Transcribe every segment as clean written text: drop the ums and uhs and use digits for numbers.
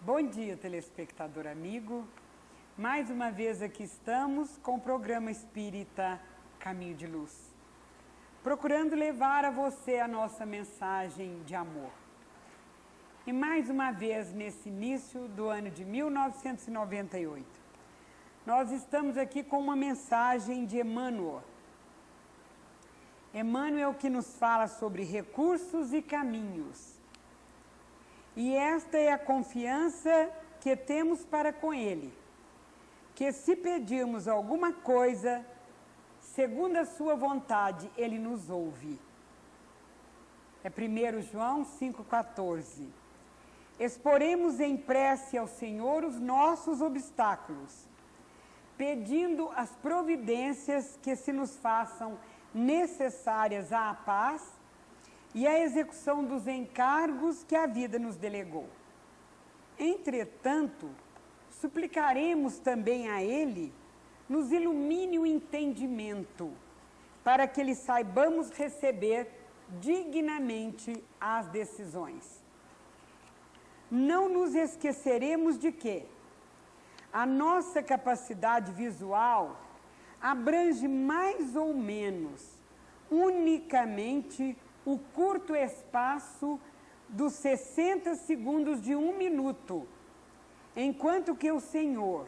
Bom dia, telespectador amigo. Mais uma vez aqui estamos com o programa Espírita Caminho de Luz, procurando levar a você a nossa mensagem de amor. E mais uma vez, nesse início do ano de 1998, nós estamos aqui com uma mensagem de Emmanuel. Emmanuel que nos fala sobre recursos e caminhos. E esta é a confiança que temos para com Ele, que se pedirmos alguma coisa, segundo a sua vontade, Ele nos ouve. É 1 João 5,14. Exporemos em prece ao Senhor os nossos obstáculos, pedindo as providências que se nos façam necessárias à paz e à execução dos encargos que a vida nos delegou. Entretanto, suplicaremos também a Ele, nos ilumine o entendimento, para que Ele saibamos receber dignamente as decisões. Não nos esqueceremos de que a nossa capacidade visual abrange mais ou menos, unicamente, o curto espaço dos 60 segundos de 1 minuto, enquanto que o Senhor,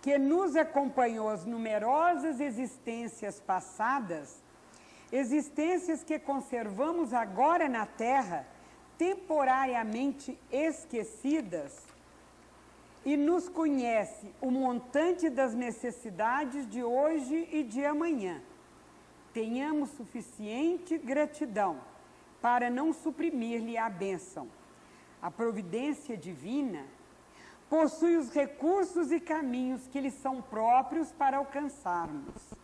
que nos acompanhou as numerosas existências passadas, existências que conservamos agora na Terra, temporariamente esquecidas, e nos conhece o montante das necessidades de hoje e de amanhã, tenhamos suficiente gratidão para não suprimir-lhe a bênção. A providência divina possui os recursos e caminhos que lhe são próprios para alcançarmos.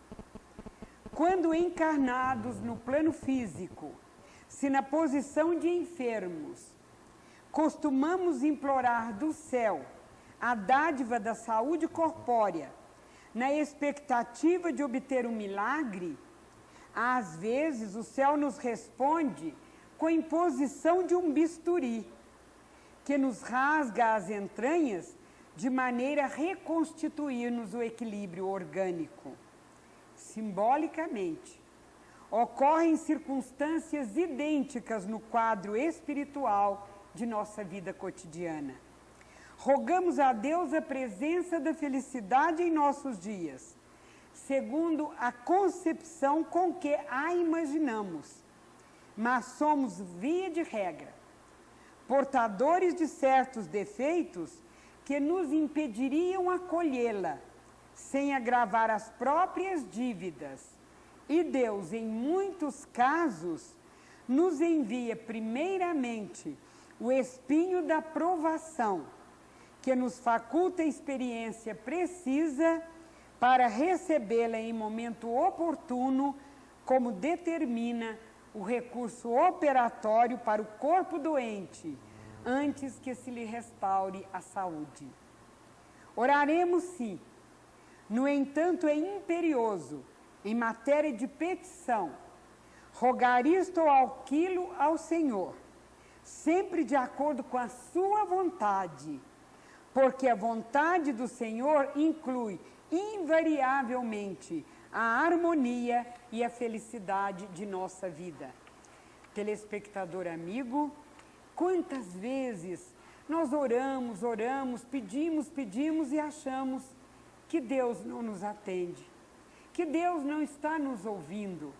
Quando encarnados no plano físico, se na posição de enfermos, costumamos implorar do céu a dádiva da saúde corpórea, na expectativa de obter um milagre, às vezes o céu nos responde com a imposição de um bisturi, que nos rasga as entranhas de maneira a reconstituir-nos o equilíbrio orgânico. Simbolicamente, ocorrem circunstâncias idênticas no quadro espiritual de nossa vida cotidiana. Rogamos a Deus a presença da felicidade em nossos dias, segundo a concepção com que a imaginamos, mas somos, via de regra, portadores de certos defeitos que nos impediriam acolhê-la, sem agravar as próprias dívidas. E Deus, em muitos casos, nos envia primeiramente o espinho da provação, que nos faculta a experiência precisa para recebê-la em momento oportuno, como determina o recurso operatório para o corpo doente, antes que se lhe restaure a saúde. Oraremos sim. No entanto, é imperioso, em matéria de petição, rogar isto ou aquilo ao Senhor, sempre de acordo com a sua vontade, porque a vontade do Senhor inclui invariavelmente a harmonia e a felicidade de nossa vida. Telespectador amigo, quantas vezes nós oramos, pedimos e achamos que Deus não nos atende, que Deus não está nos ouvindo,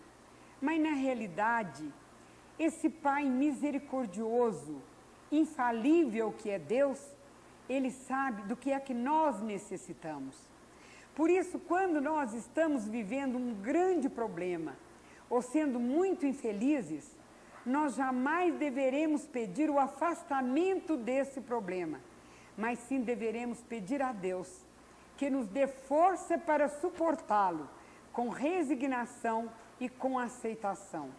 mas na realidade, esse Pai misericordioso, infalível que é Deus, Ele sabe do que é que nós necessitamos. Por isso, quando nós estamos vivendo um grande problema, ou sendo muito infelizes, nós jamais deveremos pedir o afastamento desse problema, mas sim deveremos pedir a Deus que nos dê força para suportá-lo, com resignação e com aceitação.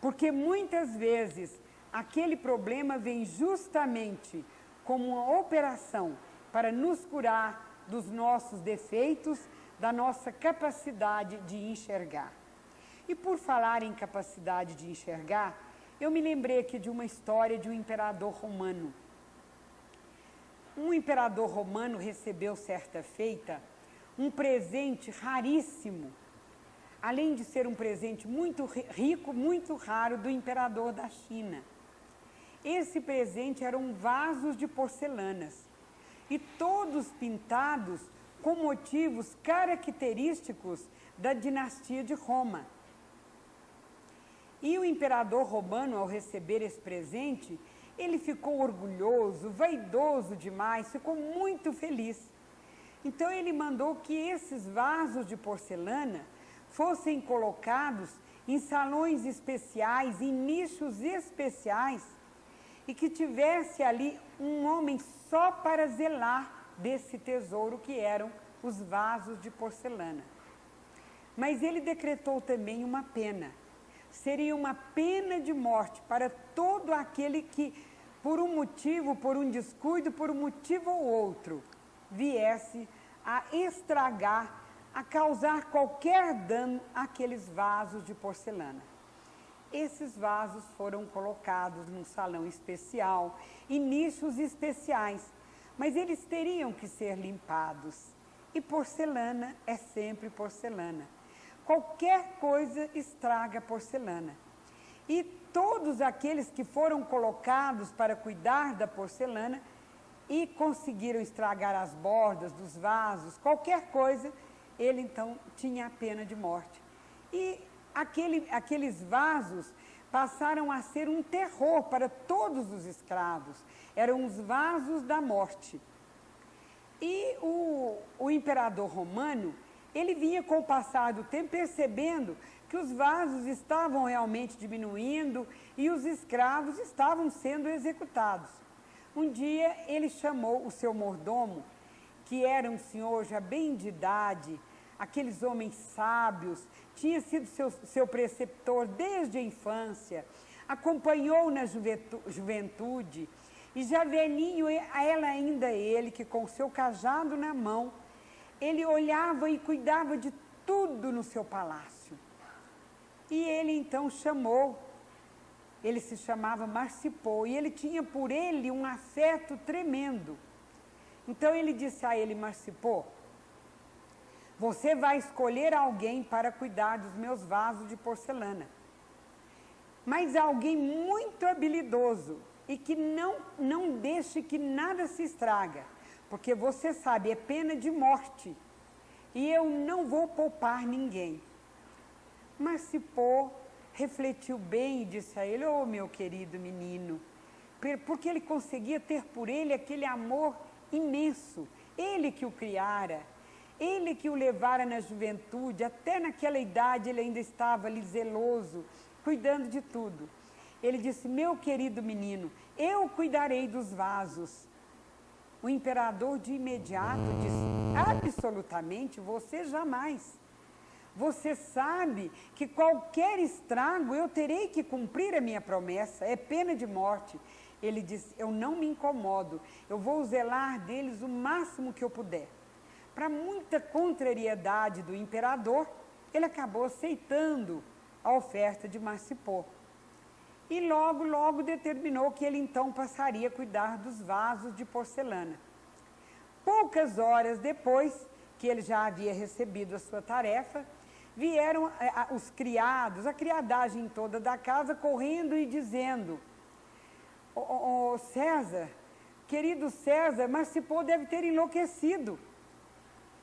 Porque muitas vezes aquele problema vem justamente como uma operação para nos curar dos nossos defeitos, da nossa capacidade de enxergar. E por falar em capacidade de enxergar, eu me lembrei aqui de uma história de um imperador romano. imperador romano recebeu certa feita um presente raríssimo, além de ser um presente muito rico, muito raro, do imperador da China. Esse presente eram vasos de porcelanas, e todos pintados com motivos característicos da dinastia de Roma. E o imperador romano, ao receber esse presente, ele ficou orgulhoso, vaidoso demais, ficou muito feliz. Então ele mandou que esses vasos de porcelana fossem colocados em salões especiais, em nichos especiais, e que tivesse ali um homem só para zelar desse tesouro que eram os vasos de porcelana. Mas ele decretou também uma pena. Seria uma pena de morte para todo aquele que, por um motivo, por um descuido, por um motivo ou outro, viesse a estragar, a causar qualquer dano àqueles vasos de porcelana. Esses vasos foram colocados num salão especial, em nichos especiais, mas eles teriam que ser limpados. E porcelana é sempre porcelana. Qualquer coisa estraga a porcelana. E todos aqueles que foram colocados para cuidar da porcelana e conseguiram estragar as bordas dos vasos, qualquer coisa, ele então tinha a pena de morte. E aqueles vasos passaram a ser um terror para todos os escravos. Eram os vasos da morte. E o imperador romano, ele vinha com o passar do tempo percebendo que os vasos estavam realmente diminuindo e os escravos estavam sendo executados. Um dia ele chamou o seu mordomo, que era um senhor já bem de idade, aqueles homens sábios, tinha sido seu preceptor desde a infância, acompanhou na juventude, e já velhinho, ela ainda ele, que com o seu cajado na mão, ele olhava e cuidava de tudo no seu palácio. E ele então chamou, ele se chamava Marcipô, e ele tinha por ele um afeto tremendo. Então ele disse a ele: Marcipô, você vai escolher alguém para cuidar dos meus vasos de porcelana, mas alguém muito habilidoso e que não deixe que nada se estraga, porque você sabe, é pena de morte, e eu não vou poupar ninguém. Marcipô refletiu bem e disse a ele: oh, meu querido menino, porque ele conseguia ter por ele aquele amor imenso, ele que o criara, ele que o levara na juventude, até naquela idade ele ainda estava ali zeloso, cuidando de tudo. Ele disse: meu querido menino, eu cuidarei dos vasos. O imperador de imediato disse: absolutamente, você jamais. Você sabe que qualquer estrago eu terei que cumprir a minha promessa, é pena de morte. Ele disse: eu não me incomodo, eu vou zelar deles o máximo que eu puder. Para muita contrariedade do imperador, ele acabou aceitando a oferta de Marcipô. E logo determinou que ele então passaria a cuidar dos vasos de porcelana. Poucas horas depois que ele já havia recebido a sua tarefa, vieram os criados, a criadagem toda da casa, correndo e dizendo: César, querido César, Marcipô deve ter enlouquecido.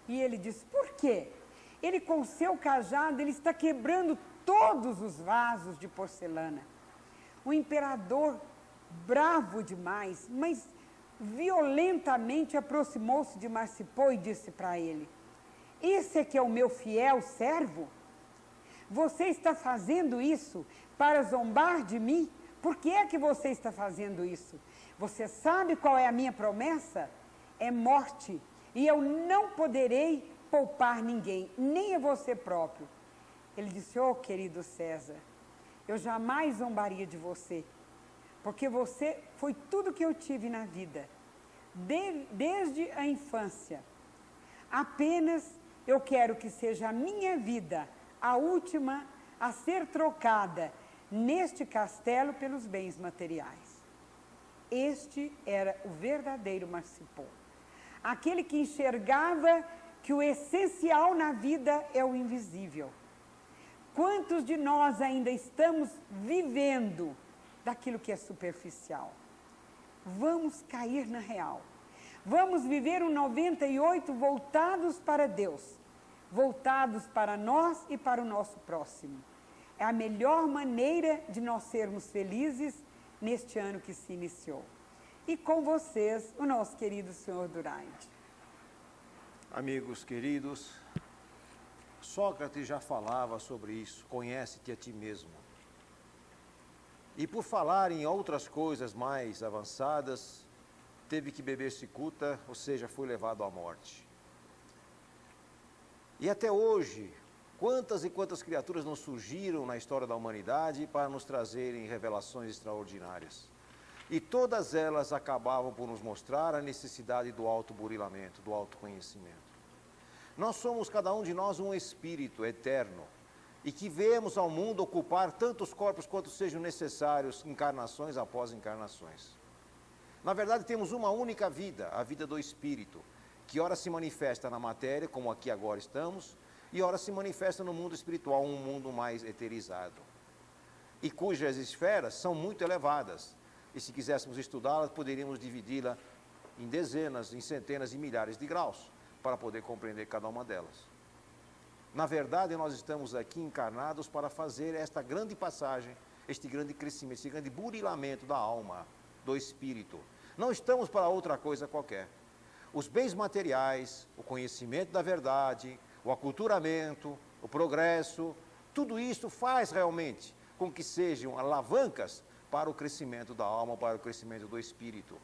E ele disse: por quê? Ele, com seu cajado, ele está quebrando todos os vasos de porcelana. O imperador, bravo demais, mas violentamente aproximou-se de Marcipô e disse para ele: esse é que é o meu fiel servo? Você está fazendo isso para zombar de mim? Por que é que você está fazendo isso? Você sabe qual é a minha promessa? É morte. E eu não poderei poupar ninguém, nem a você próprio. Ele disse: oh, querido César, eu jamais zombaria de você, porque você foi tudo que eu tive na vida, desde a infância. Apenas eu quero que seja a minha vida a última a ser trocada neste castelo pelos bens materiais. Este era o verdadeiro Marcipô. aquele que enxergava que o essencial na vida é o invisível. Quantos de nós ainda estamos vivendo daquilo que é superficial? Vamos cair na real. Vamos viver um 98 voltados para Deus, voltados para nós e para o nosso próximo. É a melhor maneira de nós sermos felizes neste ano que se iniciou. E com vocês, o nosso querido senhor Durante. Amigos queridos, Sócrates já falava sobre isso, conhece-te a ti mesmo. E por falar em outras coisas mais avançadas, teve que beber cicuta, ou seja, foi levado à morte. E até hoje, quantas e quantas criaturas não surgiram na história da humanidade para nos trazerem revelações extraordinárias. E todas elas acabavam por nos mostrar a necessidade do autoburilamento, do autoconhecimento. Nós somos, cada um de nós, um espírito eterno, e que viemos ao mundo ocupar tantos corpos quanto sejam necessários, encarnações após encarnações. Na verdade, temos uma única vida, a vida do espírito, que ora se manifesta na matéria, como aqui agora estamos, e ora se manifesta no mundo espiritual, um mundo mais eterizado, e cujas esferas são muito elevadas, e se quiséssemos estudá-las, poderíamos dividi-la em dezenas, em centenas e milhares de graus, para poder compreender cada uma delas. Na verdade, nós estamos aqui encarnados para fazer esta grande passagem, este grande crescimento, este grande burilamento da alma, do espírito. Não estamos para outra coisa qualquer. Os bens materiais, o conhecimento da verdade, o aculturamento, o progresso, tudo isso faz realmente com que sejam alavancas para o crescimento da alma, para o crescimento do espírito.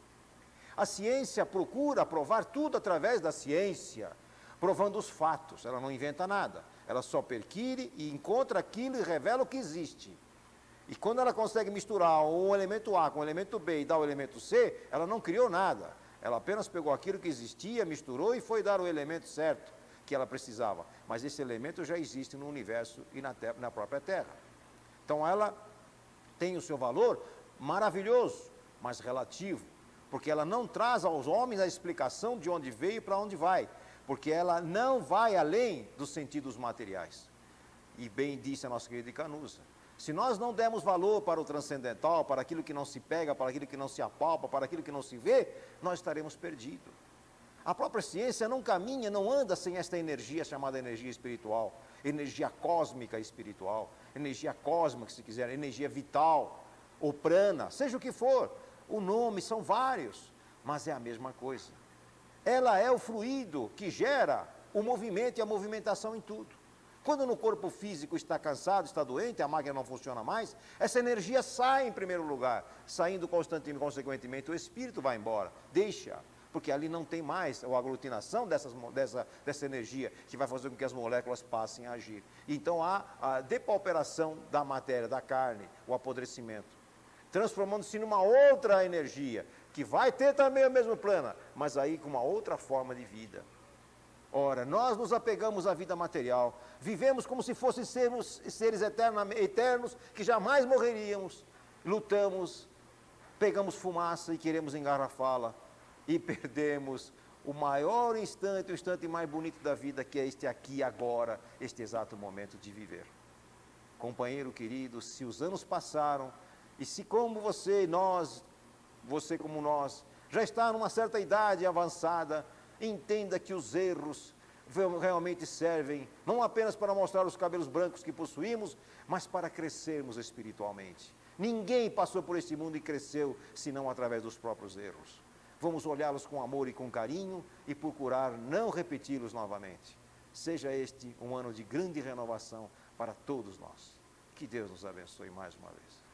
A ciência procura provar tudo através da ciência, provando os fatos. Ela não inventa nada, ela só perquire e encontra aquilo e revela o que existe. E quando ela consegue misturar um elemento A com o elemento B e dar o elemento C, ela não criou nada. Ela apenas pegou aquilo que existia, misturou e foi dar o elemento certo que ela precisava. Mas esse elemento já existe no universo e na própria Terra. Então ela tem o seu valor maravilhoso, mas relativo, porque ela não traz aos homens a explicação de onde veio e para onde vai, porque ela não vai além dos sentidos materiais. E bem disse a nossa querida Canusa, se nós não dermos valor para o transcendental, para aquilo que não se pega, para aquilo que não se apalpa, para aquilo que não se vê, nós estaremos perdidos. A própria ciência não caminha, não anda sem esta energia chamada energia espiritual, energia cósmica espiritual, energia cósmica, se quiser, energia vital, ou prana, seja o que for. O nome são vários, mas é a mesma coisa. Ela é o fluido que gera o movimento e a movimentação em tudo. Quando no corpo físico está cansado, está doente, a máquina não funciona mais, essa energia sai em primeiro lugar, saindo constantemente, consequentemente, o espírito vai embora, deixa, porque ali não tem mais a aglutinação dessa energia que vai fazer com que as moléculas passem a agir. Então há a depauperação da matéria, da carne, o apodrecimento, transformando-se numa outra energia, que vai ter também o mesmo plano, mas aí com uma outra forma de vida. Ora, nós nos apegamos à vida material, vivemos como se fossemos seres eternos, que jamais morreríamos, lutamos, pegamos fumaça e queremos engarrafá-la, e perdemos o maior instante, o instante mais bonito da vida, que é este aqui agora, este exato momento de viver. Companheiro querido, se os anos passaram, e se como você como nós, já está numa certa idade avançada, entenda que os erros realmente servem, não apenas para mostrar os cabelos brancos que possuímos, mas para crescermos espiritualmente. Ninguém passou por este mundo e cresceu, senão através dos próprios erros. Vamos olhá-los com amor e com carinho e procurar não repeti-los novamente. Seja este um ano de grande renovação para todos nós. Que Deus nos abençoe mais uma vez.